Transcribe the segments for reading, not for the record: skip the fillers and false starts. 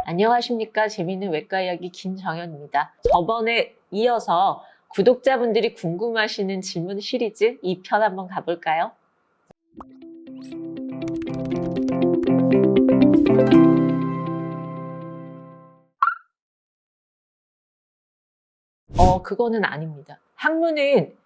안녕하십니까. 재미있는 외과 이야기 김정현입니다. 저번에 이어서 구독자분들이 궁금하시는 질문 시리즈 2편 한번 가볼까요? 그거는 아닙니다. 항문은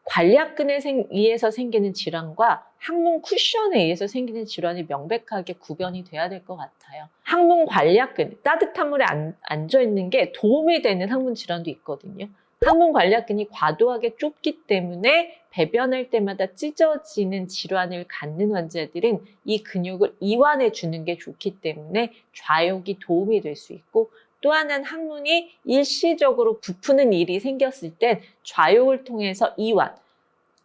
관략근에 의해서 생기는 질환과 항문 쿠션에 의해서 생기는 질환이 명백하게 구별이 돼야 될 것 같아요. 항문 관략근, 따뜻한 물에 앉아 있는 게 도움이 되는 항문 질환도 있거든요. 항문 관략근이 과도하게 좁기 때문에 배변할 때마다 찢어지는 질환을 갖는 환자들은 이 근육을 이완해 주는 게 좋기 때문에 좌욕이 도움이 될 수 있고, 또 하나는 항문이 일시적으로 부푸는 일이 생겼을 땐 좌욕을 통해서 이완,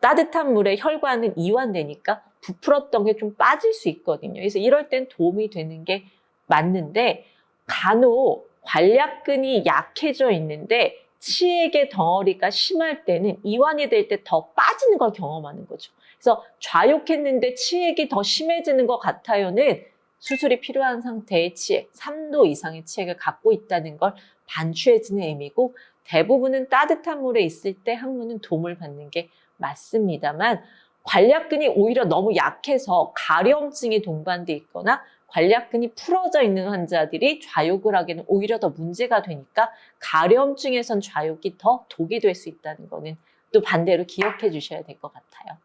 따뜻한 물에 혈관은 이완되니까 부풀었던 게 좀 빠질 수 있거든요. 그래서 이럴 땐 도움이 되는 게 맞는데, 간혹 관략근이 약해져 있는데 치액의 덩어리가 심할 때는 이완이 될 때 더 빠지는 걸 경험하는 거죠. 그래서 좌욕했는데 치액이 더 심해지는 것 같아요는 수술이 필요한 상태의 치액, 3도 이상의 치액을 갖고 있다는 걸 반추해지는 의미고, 대부분은 따뜻한 물에 있을 때 항문은 도움을 받는 게 맞습니다만, 관략근이 오히려 너무 약해서 가려움증이 동반돼 있거나 관략근이 풀어져 있는 환자들이 좌욕을 하기에는 오히려 더 문제가 되니까 가려움증에선 좌욕이 더 독이 될 수 있다는 거는 또 반대로 기억해 주셔야 될 것 같아요.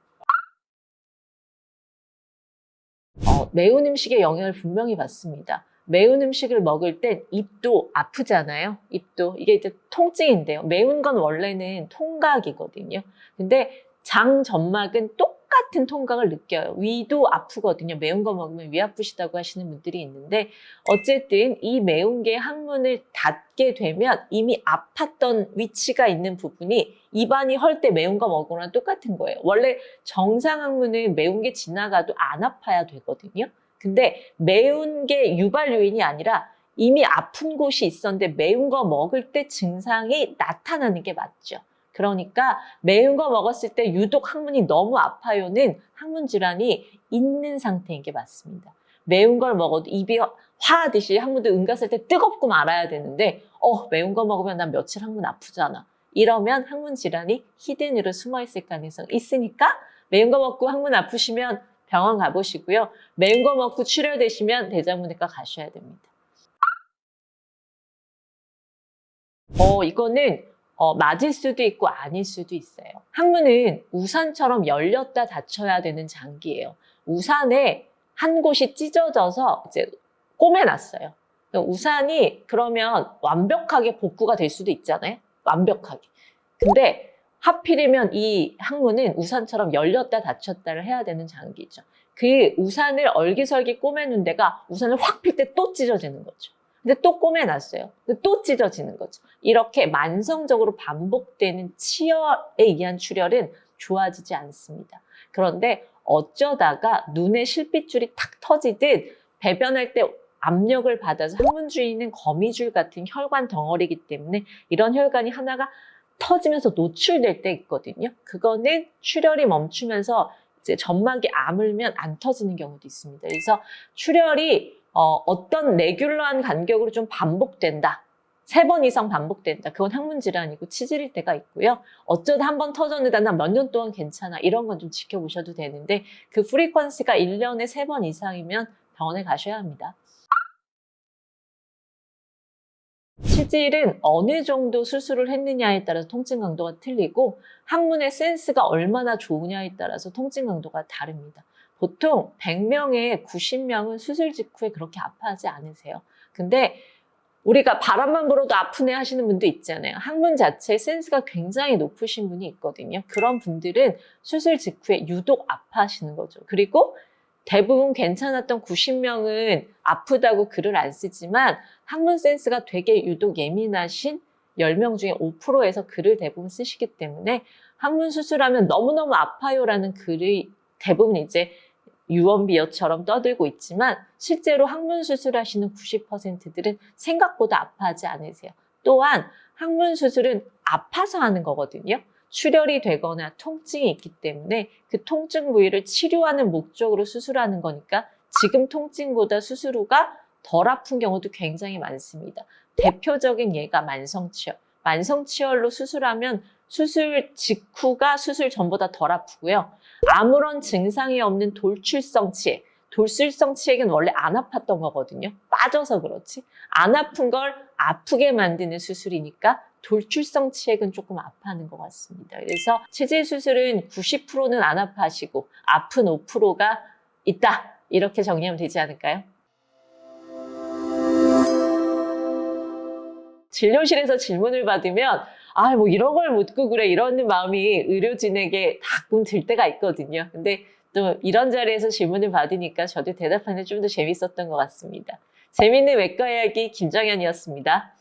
매운 음식의 영향을 분명히 받습니다. 매운 음식을 먹을 땐 입도 아프잖아요. 입도. 이게 이제 통증인데요. 매운 건 원래는 통각이거든요. 근데 장 점막은 똑같은 통각을 느껴요. 위도 아프거든요. 매운 거 먹으면 위 아프시다고 하시는 분들이 있는데, 어쨌든 이 매운 게 항문을 닫게 되면 이미 아팠던 위치가 있는 부분이 입안이 헐 때 매운 거 먹으면 똑같은 거예요. 원래 정상 항문은 매운 게 지나가도 안 아파야 되거든요. 근데 매운 게 유발 요인이 아니라 이미 아픈 곳이 있었는데 매운 거 먹을 때 증상이 나타나는 게 맞죠. 그러니까 매운 거 먹었을 때 유독 항문이 너무 아파요는 항문 질환이 있는 상태인 게 맞습니다. 매운 걸 먹어도 입이 화하듯이 항문도 응갔을 때 뜨겁고 말아야 되는데 매운 거 먹으면 난 며칠 항문 아프잖아. 이러면 항문 질환이 히든으로 숨어 있을 가능성이 있으니까 매운 거 먹고 항문 아프시면 병원 가보시고요. 매운 거 먹고 출혈되시면 대장문외과 가셔야 됩니다. 이거는 맞을 수도 있고 아닐 수도 있어요. 항문은 우산처럼 열렸다 닫혀야 되는 장기예요. 우산에 한 곳이 찢어져서 이제 꼬매놨어요. 우산이 그러면 완벽하게 복구가 될 수도 있잖아요. 완벽하게. 근데 하필이면 이 항문은 우산처럼 열렸다 닫혔다를 해야 되는 장기죠. 그 우산을 얼기설기 꼬매는 데가 우산을 확 필 때 또 찢어지는 거죠. 근데 또 꼬매놨어요. 근데 또 찢어지는 거죠. 이렇게 만성적으로 반복되는 치열에 의한 출혈은 좋아지지 않습니다. 그런데 어쩌다가 눈에 실핏줄이 탁 터지듯 배변할 때 압력을 받아서 항문 주위에 있는 거미줄 같은 혈관 덩어리이기 때문에 이런 혈관이 하나가 터지면서 노출될 때 있거든요. 그거는 출혈이 멈추면서 이제 점막이 아물면 안 터지는 경우도 있습니다. 그래서 출혈이 어떤 레귤러한 간격으로 좀 반복된다. 3번 이상 반복된다. 그건 항문 질환이고 치질일 때가 있고요. 어쩌다 한 번 터졌는데 난 몇 년 동안 괜찮아. 이런 건 좀 지켜보셔도 되는데, 그 프리퀀시가 1년에 3번 이상이면 병원에 가셔야 합니다. 치질은 어느 정도 수술을 했느냐에 따라서 통증 강도가 틀리고, 항문의 센스가 얼마나 좋으냐에 따라서 통증 강도가 다릅니다. 보통 100명에 90명은 수술 직후에 그렇게 아파하지 않으세요. 근데 우리가 바람만 불어도 아프네 하시는 분도 있잖아요. 항문 자체의 센스가 굉장히 높으신 분이 있거든요. 그런 분들은 수술 직후에 유독 아파하시는 거죠. 그리고 대부분 괜찮았던 90명은 아프다고 글을 안 쓰지만, 항문 센스가 되게 유독 예민하신 10명 중에 5%에서 글을 대부분 쓰시기 때문에 항문 수술하면 너무너무 아파요라는 글이 대부분 이제 유언비어처럼 떠들고 있지만, 실제로 항문 수술하시는 90%들은 생각보다 아파하지 않으세요. 또한 항문 수술은 아파서 하는 거거든요. 출혈이 되거나 통증이 있기 때문에 그 통증 부위를 치료하는 목적으로 수술하는 거니까 지금 통증보다 수술 후가 덜 아픈 경우도 굉장히 많습니다. 대표적인 예가 만성치열. 만성치열로 수술하면 수술 직후가 수술 전보다 덜 아프고요. 아무런 증상이 없는 돌출성 치액. 돌출성 치액은 원래 안 아팠던 거거든요. 빠져서 그렇지. 안 아픈 걸 아프게 만드는 수술이니까 돌출성 치액은 조금 아파하는 것 같습니다. 그래서 체질 수술은 90%는 안 아파하시고 아픈 5%가 있다. 이렇게 정리하면 되지 않을까요? 진료실에서 질문을 받으면 뭐 이런 걸 묻고 그래 이런 마음이 의료진에게 가끔 들 때가 있거든요. 근데 또 이런 자리에서 질문을 받으니까 저도 대답하는 게 좀 더 재밌었던 것 같습니다. 재밌는 외과 이야기 김정현이었습니다.